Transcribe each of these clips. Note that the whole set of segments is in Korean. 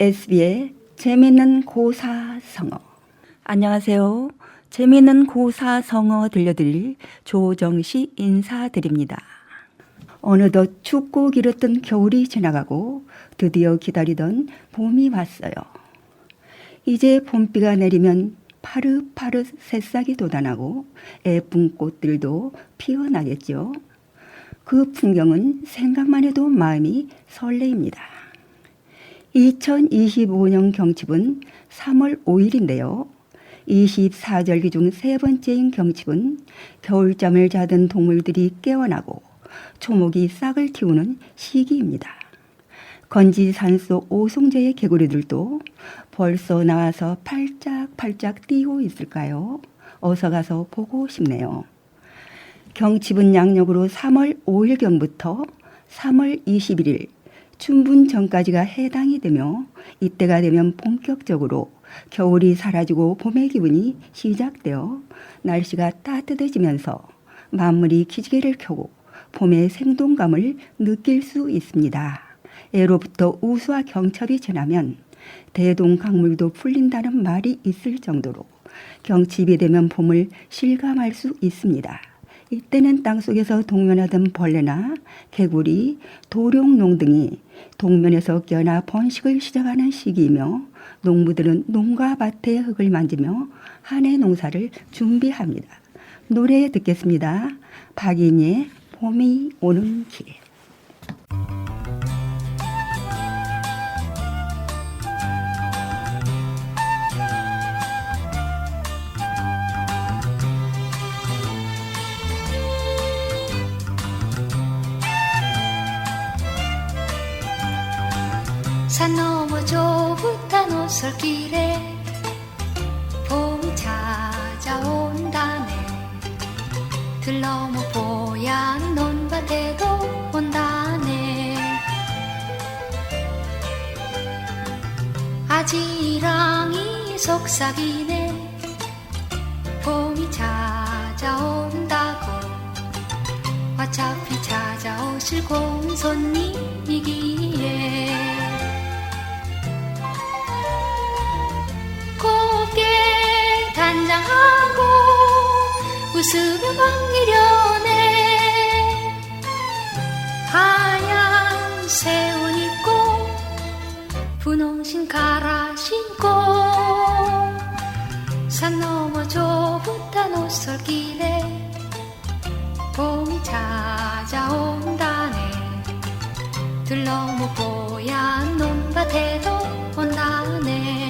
SB의 재미있는 고사성어. 안녕하세요. 재미있는 고사성어 들려드릴 조정시 인사드립니다. 어느덧 춥고 길었던 겨울이 지나가고 드디어 기다리던 봄이 왔어요. 이제 봄비가 내리면 파릇파릇 새싹이 돋아나고 예쁜 꽃들도 피어나겠죠. 그 풍경은 생각만 해도 마음이 설레입니다. 2025년 경칩은 3월 5일인데요. 24절기 중 세 번째인 경칩은 겨울잠을 자던 동물들이 깨어나고 초목이 싹을 틔우는 시기입니다. 건지 산속 오송제의 개구리들도 벌써 나와서 팔짝팔짝 뛰고 있을까요? 어서 가서 보고 싶네요. 경칩은 양력으로 3월 5일경부터 3월 21일 춘분 전까지가 해당이 되며 이때가 되면 본격적으로 겨울이 사라지고 봄의 기분이 시작되어 날씨가 따뜻해지면서 만물이 기지개를 켜고 봄의 생동감을 느낄 수 있습니다. 예로부터 우수와 경첩이 지나면 대동강물도 풀린다는 말이 있을 정도로 경칩이 되면 봄을 실감할 수 있습니다. 이때는 땅속에서 동면하던 벌레나 개구리, 도룡농 등이 동면에서 깨어나 번식을 시작하는 시기이며 농부들은 농가 밭의 흙을 만지며 한 해 농사를 준비합니다. 노래 듣겠습니다. 박인희의 봄이 오는 길에. 산 너머 좁은 오솔길에 봄이 찾아온다네. 들 넘어 뽀얀 논밭에도 온다네. 아지랑이 속삭이네. 봄이 찾아온다고. 어차피 찾아오실 공손님이기에 곱게 단장하고 웃으며 반기려네. 하얀 새 옷 입고 분홍신 갈아 신고 산 너머 좁은 오솔길에 봄이 찾아온다네. 들 넘어 뽀얀 논밭에도 온다네.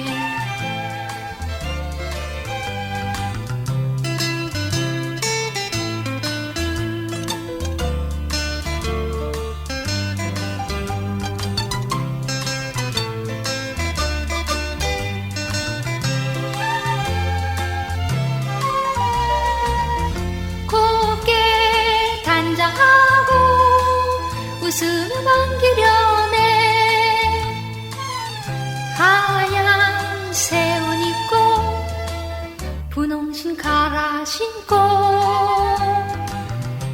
웃으며 반기려네. 하얀 새 옷 입고 분홍신 갈아 신고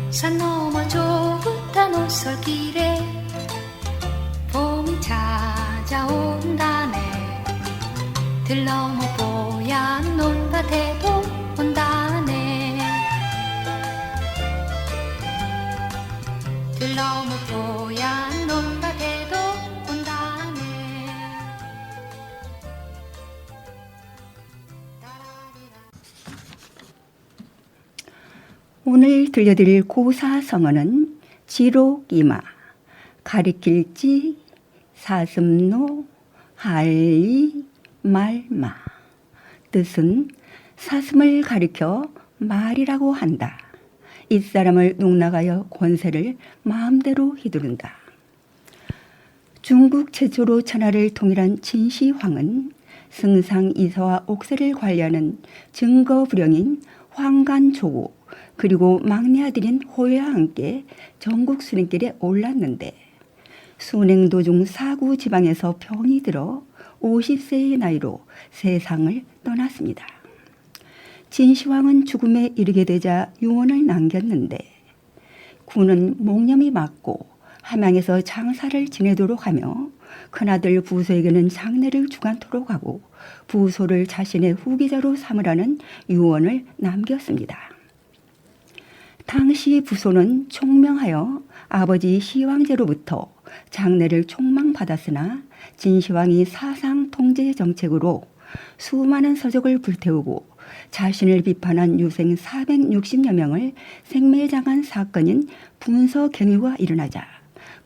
산 너머 좁은 오솔길에 봄이 찾아온다네. 들 넘어 뽀얀 논밭에도 온다네. 들 넘어 뽀얀 논밭에도 온다네. 오늘 들려드릴 고사성어는 지록이마, 가리킬지, 사슴노, 할리, 말마. 뜻은 사슴을 가리켜 말이라고 한다. 잇사람을 농락하여 권세를 마음대로 휘두른다. 중국 최초로 천하를 통일한 진시황은 승상이사와 옥세를 관리하는 증거부령인 황간조구 그리고 막내 아들인 호야와 함께 전국 순행길에 올랐는데 순행 도중 사구 지방에서 병이 들어 50세의 나이로 세상을 떠났습니다. 진시황은 죽음에 이르게 되자 유언을 남겼는데 군은 목념이 맞고 함양에서 장사를 지내도록 하며 큰아들 부소에게는 장례를 주관토록 하고 부소를 자신의 후계자로 삼으라는 유언을 남겼습니다. 당시 부소는 총명하여 아버지 시황제로부터 장례를 촉망받았으나 진시황이 사상 통제 정책으로 수많은 서적을 불태우고 자신을 비판한 유생 460여 명을 생매장한 사건인 분서경유가 일어나자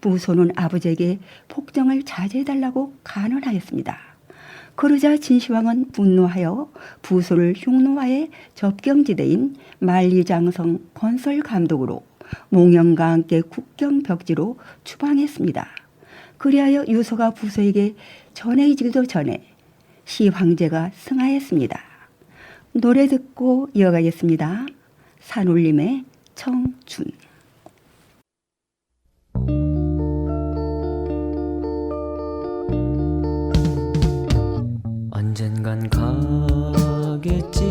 부소는 아버지에게 폭정을 자제해달라고 간언하였습니다. 그러자 진시황은 분노하여 부소를 흉노와의 접경지대인 만리장성 건설감독으로 몽영과 함께 국경벽지로 추방했습니다. 그리하여 유서가 부소에게 전해지기도 전에 시황제가 승하했습니다. 노래 듣고 이어가겠습니다. 산울림의 청춘. 언젠간 가겠지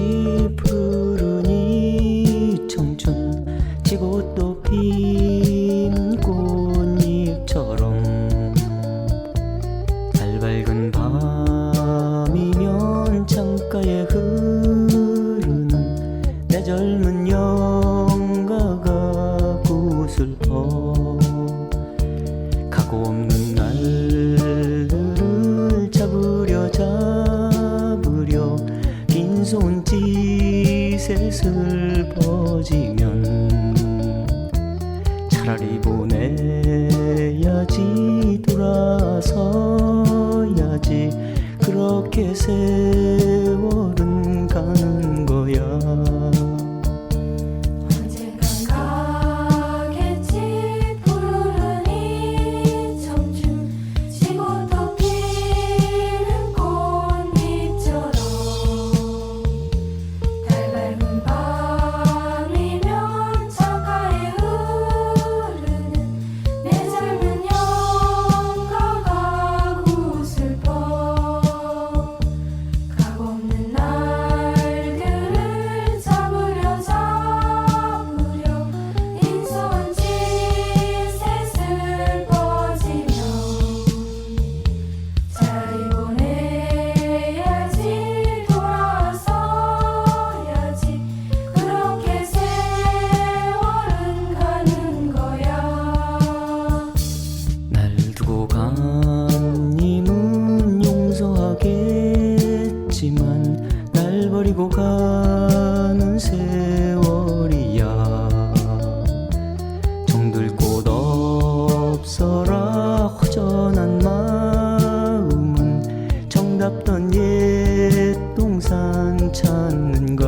푸른 이 청춘 지고 또 핀 꽃잎처럼 달 밝은 밤이면 창가에 흐르는 내 젊은 영가가 고슬퍼 가고 없는 날들을 잡으려 빈손짓에 슬퍼지면 차라리 보내야지 돌아서야지 그렇게 세월은 가는 거야. 날 버리고 가는 세월이야. 정들 곳 없어라 허전한 마음은 정답던 옛 동산 찾는가.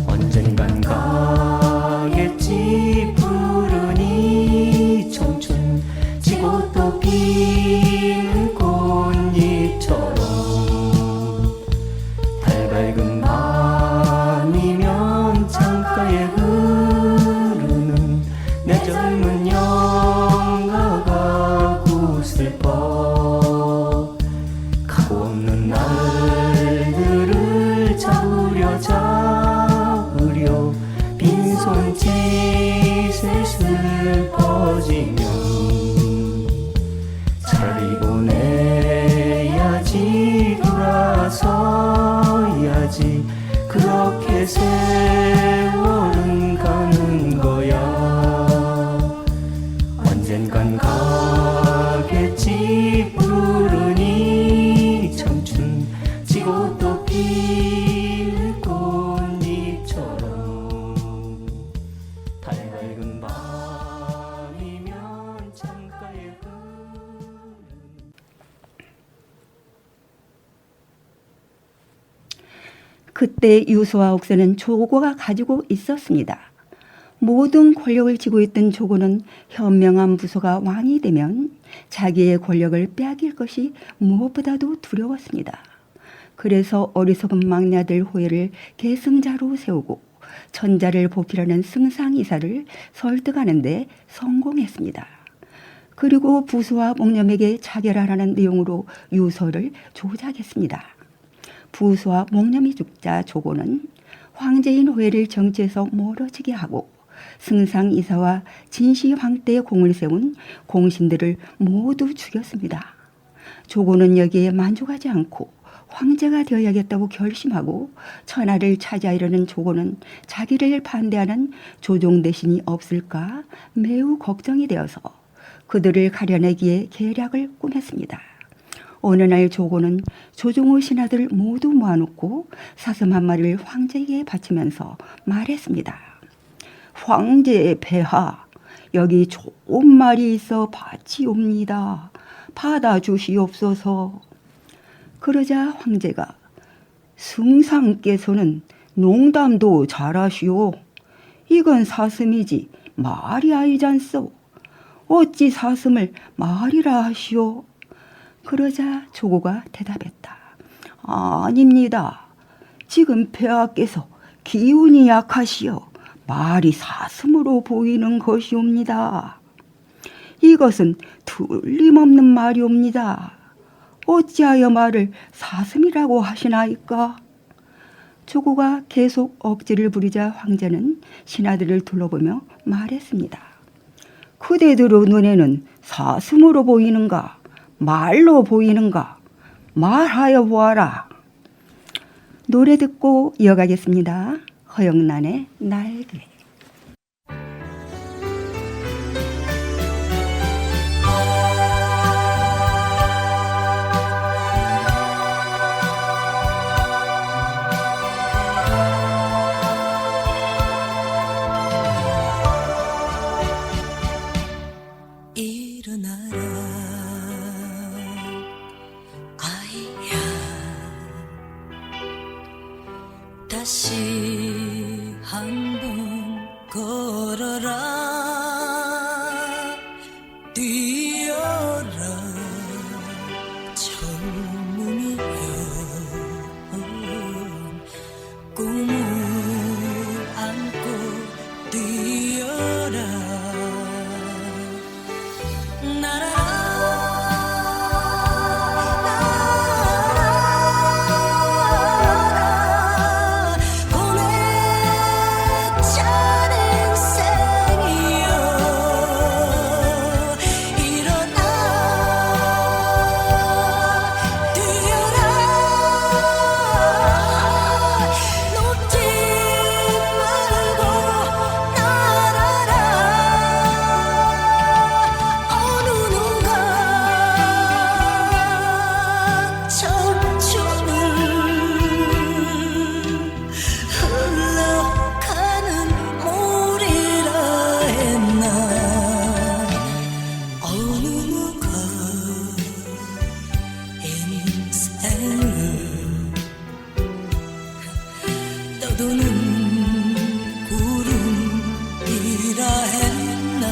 언젠간 가겠지 푸른 이 청춘 지고 또 피는 꽃잎처럼 밝은 밤이면 창가에 흐르는 내 젊은 영가가 고슬퍼 가고 없는 날들을 잡으려 빈손짓에 슬퍼지면 차라리 보내야지 돌아서야지 그렇게 세월은 가는 거야. 언젠간 가겠지 푸른 이 청춘 지고 또 피는 꽃잎처럼 달 밝은 밤이면 창가에 그때 유소와 옥새는 조고가 가지고 있었습니다. 모든 권력을 쥐고 있던 조고는 현명한 부소가 왕이 되면 자기의 권력을 빼앗길 것이 무엇보다도 두려웠습니다. 그래서 어리석은 막내 아들 호해를 계승자로 세우고 천자를 보필하는 승상이사를 설득하는 데 성공했습니다. 그리고 부소와 목념에게 자결하라는 내용으로 유서를 조작했습니다. 부소와 목념이 죽자 조고는 황제인 호해를 정치에서 멀어지게 하고 승상이사와 진시황때에 공을 세운 공신들을 모두 죽였습니다. 조고는 여기에 만족하지 않고 황제가 되어야겠다고 결심하고 천하를 차지하려는 조고는 자기를 반대하는 조종 대신이 없을까 매우 걱정이 되어서 그들을 가려내기에 계략을 꾸몄습니다. 어느 날 조고는 조종의 신하들 모두 모아놓고 사슴 한 마리를 황제에게 바치면서 말했습니다. 황제 폐하, 여기 좋은 말이 있어 바치옵니다. 받아주시옵소서. 그러자 황제가 승상께서는 농담도 잘하시오. 이건 사슴이지 말이 아니잖소. 어찌 사슴을 말이라 하시오. 그러자 조고가 대답했다. 아닙니다. 지금 폐하께서 기운이 약하시어 말이 사슴으로 보이는 것이옵니다. 이것은 틀림없는 말이옵니다. 어찌하여 말을 사슴이라고 하시나이까? 조고가 계속 억지를 부리자 황제는 신하들을 둘러보며 말했습니다. 그대들의 눈에는 사슴으로 보이는가? 말로 보이는가? 말하여 보아라. 노래 듣고 이어가겠습니다. 허영란의 날개. 일어나라 아이야 다시 한번 걸어라 뛰어라 젊음이여 꿈을 안고 뛰어라 떠도는 구름이라 했나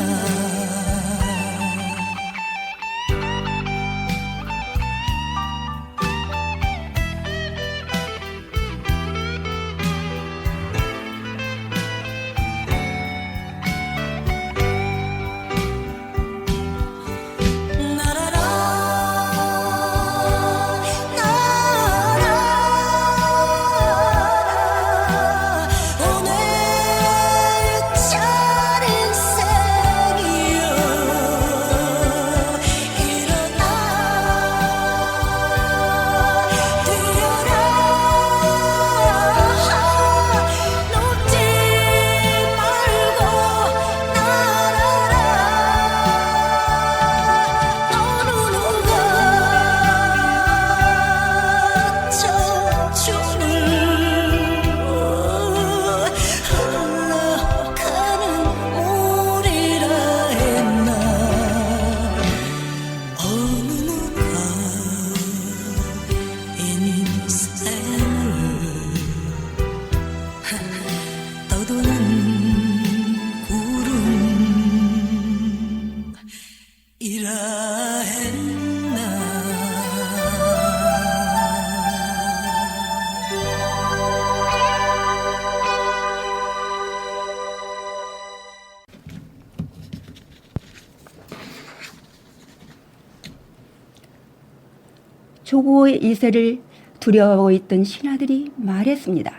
조고의 이세를 두려워하고 있던 신하들이 말했습니다.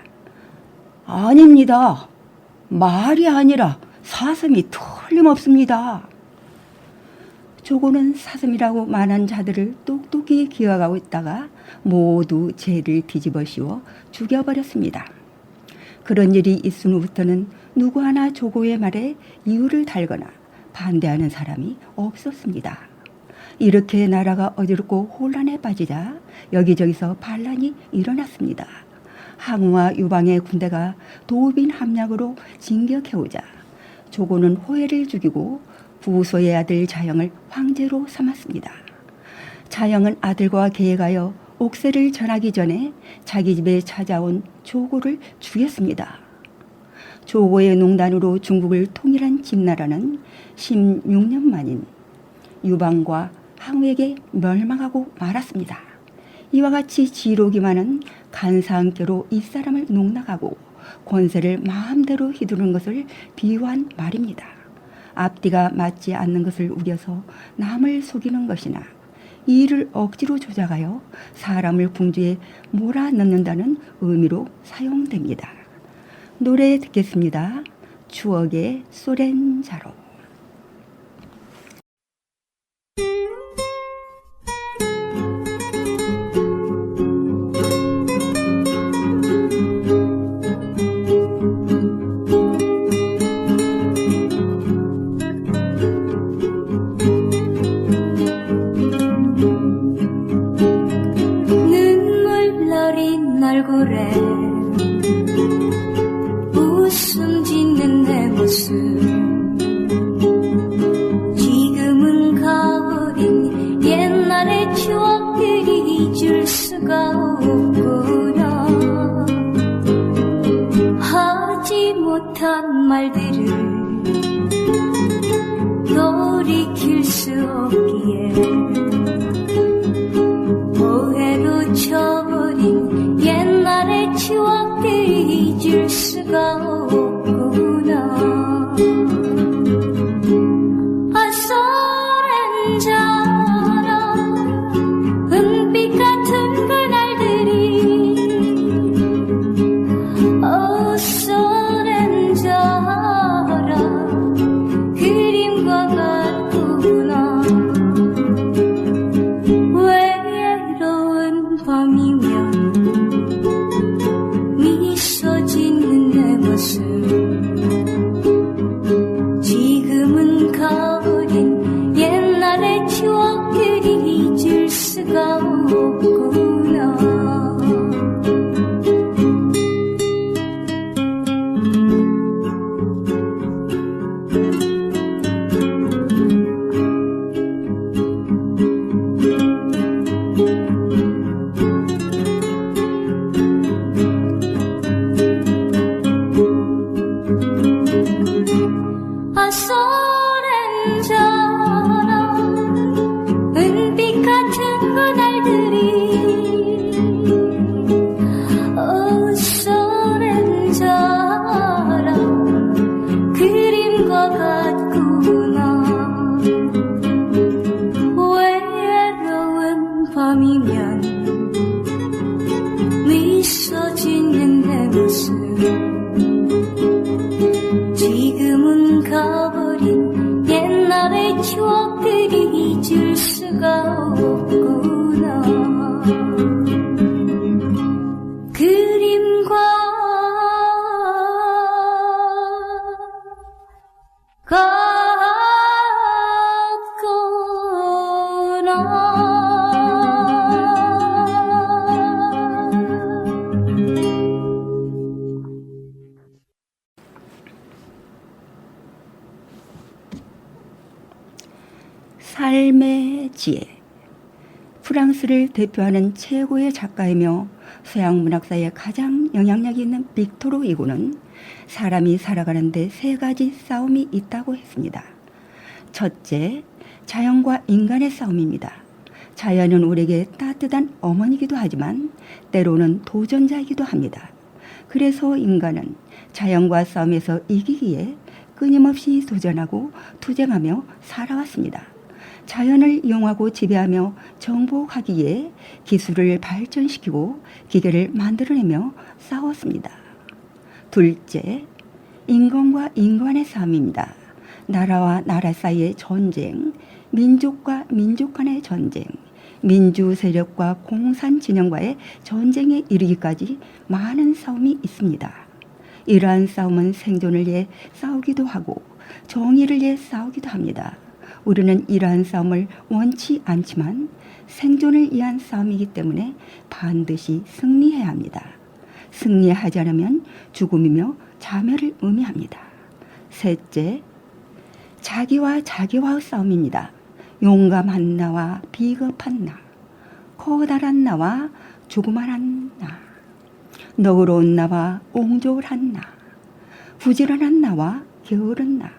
아닙니다. 말이 아니라 사슴이 틀림없습니다. 조고는 사슴이라고 말한 자들을 똑똑히 기억하고 있다가 모두 죄를 뒤집어 씌워 죽여버렸습니다. 그런 일이 있은 후부터는 누구 하나 조고의 말에 이유를 달거나 반대하는 사람이 없었습니다. 이렇게 나라가 어지럽고 혼란에 빠지자 여기저기서 반란이 일어났습니다. 항우와 유방의 군대가 도빈 함락으로 진격해오자 조고는 호해를 죽이고 부소의 아들 자영을 황제로 삼았습니다. 자영은 아들과 계획하여 옥세를 전하기 전에 자기 집에 찾아온 조고를 죽였습니다. 조고의 농단으로 중국을 통일한 진나라는 16년 만인 유방과 항우에게 멸망하고 말았습니다. 이와 같이 지록이 많은 간사함께로 이 사람을 농락하고 권세를 마음대로 휘두르는 것을 비유한 말입니다. 앞뒤가 맞지 않는 것을 우겨서 남을 속이는 것이나 이를 억지로 조작하여 사람을 궁지에 몰아넣는다는 의미로 사용됩니다. 노래 듣겠습니다. 추억의 소렌자로. 눈물 너린 얼굴에 웃음 짓는 내 모습 지금은 가버린 옛날의 추억들이 잊을 수가 없구나. 하지 못한 말들을 돌이킬 수 없기에 오해로 쳐버린 옛날의 추억들이 잊을 수가 없구나. 소렌자라 은빛 같은 그날들이 소렌자라 그림과 같구나. 외로운 밤이면 미소 짓는 내 모습 지금은 가버린 옛날의 추억들이 잊을 수가 없구나. 소렌자라 은빛 같은 그날들이 소렌자라 그림과 같구나. 외로운 밤이면 미소 짓는 내 모습 지금은 가버린 옛날의 추억들이 잊을 수가 없구나. 그림과 삶의 지혜. 프랑스를 대표하는 최고의 작가이며 서양 문학사에 가장 영향력 있는 빅토르 이고는 사람이 살아가는데 세 가지 싸움이 있다고 했습니다. 첫째, 자연과 인간의 싸움입니다. 자연은 우리에게 따뜻한 어머니이기도 하지만 때로는 도전자이기도 합니다. 그래서 인간은 자연과 싸움에서 이기기에 끊임없이 도전하고 투쟁하며 살아왔습니다. 자연을 이용하고 지배하며 정복하기 위해 기술을 발전시키고 기계를 만들어내며 싸웠습니다. 둘째, 인간과 인간의 싸움입니다. 나라와 나라 사이의 전쟁, 민족과 민족 간의 전쟁, 민주 세력과 공산 진영과의 전쟁에 이르기까지 많은 싸움이 있습니다. 이러한 싸움은 생존을 위해 싸우기도 하고 정의를 위해 싸우기도 합니다. 우리는 이러한 싸움을 원치 않지만 생존을 위한 싸움이기 때문에 반드시 승리해야 합니다. 승리하지 않으면 죽음이며 자멸을 의미합니다. 셋째, 자기와 자기와의 싸움입니다. 용감한 나와 비겁한 나, 커다란 나와 조그만한 나, 너그러운 나와 옹졸한 나, 부지런한 나와 게으른 나,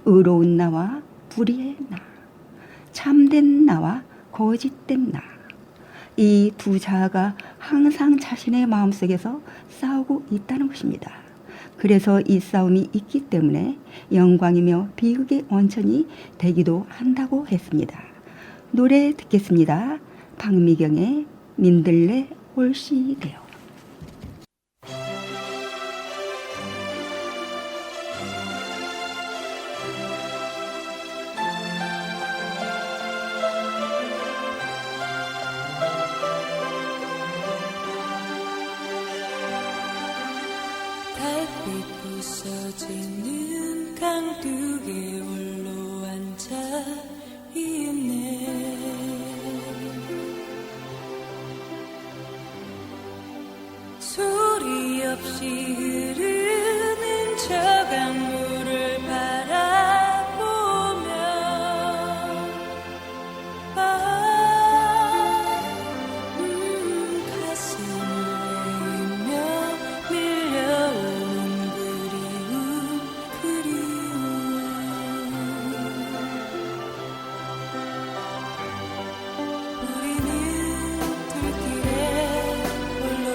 의로운 나와 불의의 나, 참된 나와 거짓된 나. 이 두 자아가 항상 자신의 마음속에서 싸우고 있다는 것입니다. 그래서 이 싸움이 있기 때문에 영광이며 비극의 원천이 되기도 한다고 했습니다. 노래 듣겠습니다. 박미경의 민들레 올시되어. 달빛 부서지는 강둑에 홀로 앉아 있네. 소리 없이 흐르는 저 강물을 바라보며 가슴을 내이며 밀려오는 그리움. 우리는 들길에 홀로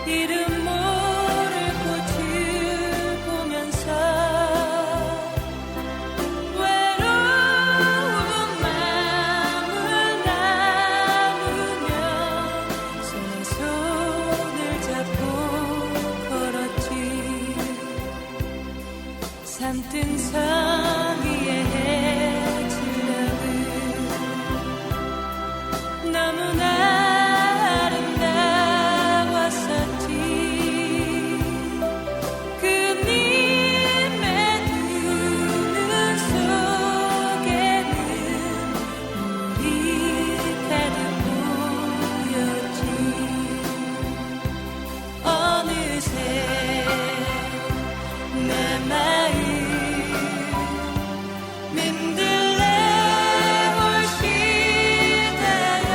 이름 모를 꽃을 보면서 외로운 마음을 나누며 손에 손을 잡고 걸었지. 산뜬 성 위에 해질녘은 너무나 아름다웠었지. 그님의 두 눈 속에는 눈물이 가득 보였지. 어느새 내 마음 민들레 올시다가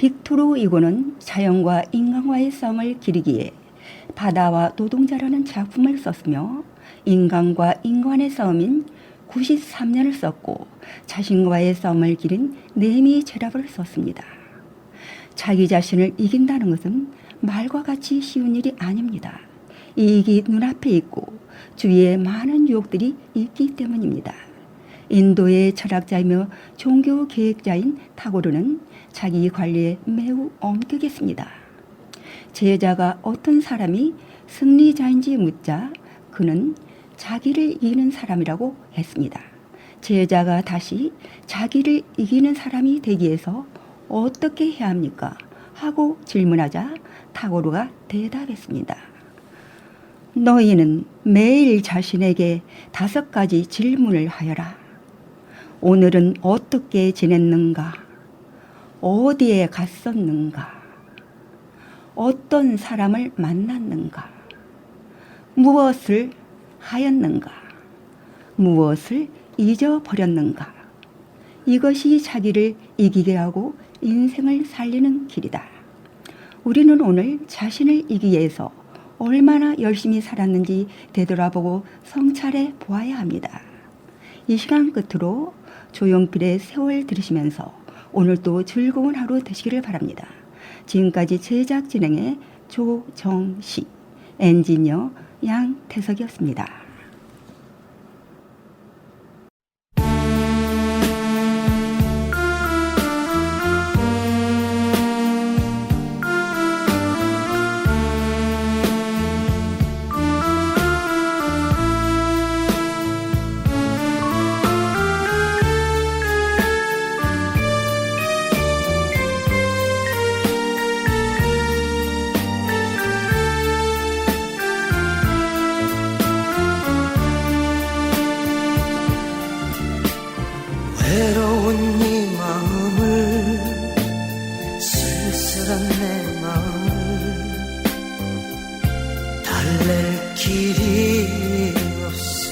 빅토르 이고는 자연과 인간과의 싸움을 기리기에 바다와 노동자라는 작품을 썼으며 인간과 인간의 싸움인 93년을 썼고 자신과의 싸움을 기린 네미 제랍을 썼습니다. 자기 자신을 이긴다는 것은 말과 같이 쉬운 일이 아닙니다. 이익이 눈앞에 있고 주위에 많은 유혹들이 있기 때문입니다. 인도의 철학자이며 종교 계획자인 타고르는 자기 관리에 매우 엄격했습니다. 제자가 어떤 사람이 승리자인지 묻자 그는 자기를 이기는 사람이라고 했습니다. 제자가 다시 자기를 이기는 사람이 되기 위해서 어떻게 해야 합니까? 하고 질문하자 타고르가 대답했습니다. 너희는 매일 자신에게 5가지 질문을 하여라. 오늘은 어떻게 지냈는가? 어디에 갔었는가? 어떤 사람을 만났는가? 무엇을 하였는가? 무엇을 잊어버렸는가? 이것이 자기를 이기게 하고 인생을 살리는 길이다. 우리는 오늘 자신을 이기기 위해서 얼마나 열심히 살았는지 되돌아보고 성찰해 보아야 합니다. 이 시간 끝으로 조용필의 세월 들으시면서 오늘도 즐거운 하루 되시기를 바랍니다. 지금까지 제작 진행의 조정시, 엔지니어 양태석이었습니다. 외로운 이 마음을 쓸쓸한 내 마음을 달랠 길이 없어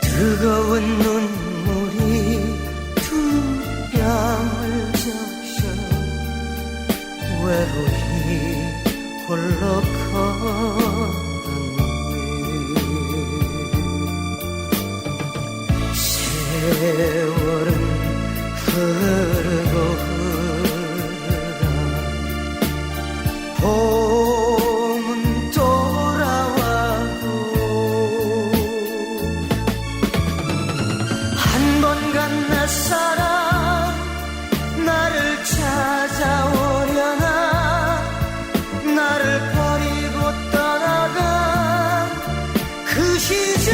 뜨거운 눈물이 두 뺨을 적셔 외로이 홀로 걷는 세월은 흐르고 흐르다 봄은 돌아와도 한 번 간 내 사랑 나를 찾아오려나 나를 버리고 떠나간 그 시절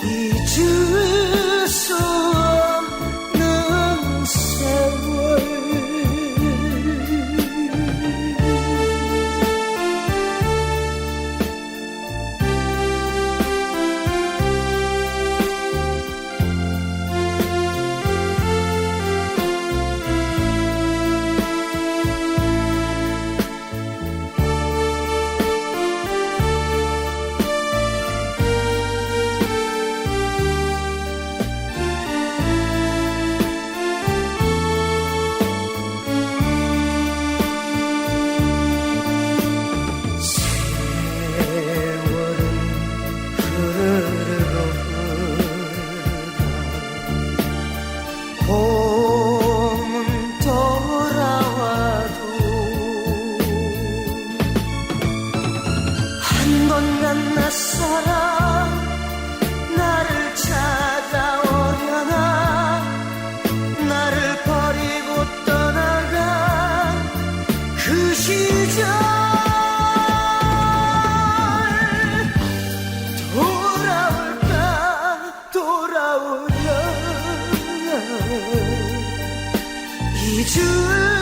잊을 수 없는 세월 봄은 돌아와도 한 번 간 내 사랑 나를 찾아오려나 나를 버리고 떠나간 그 시절 돌아올까 돌아오려 잊을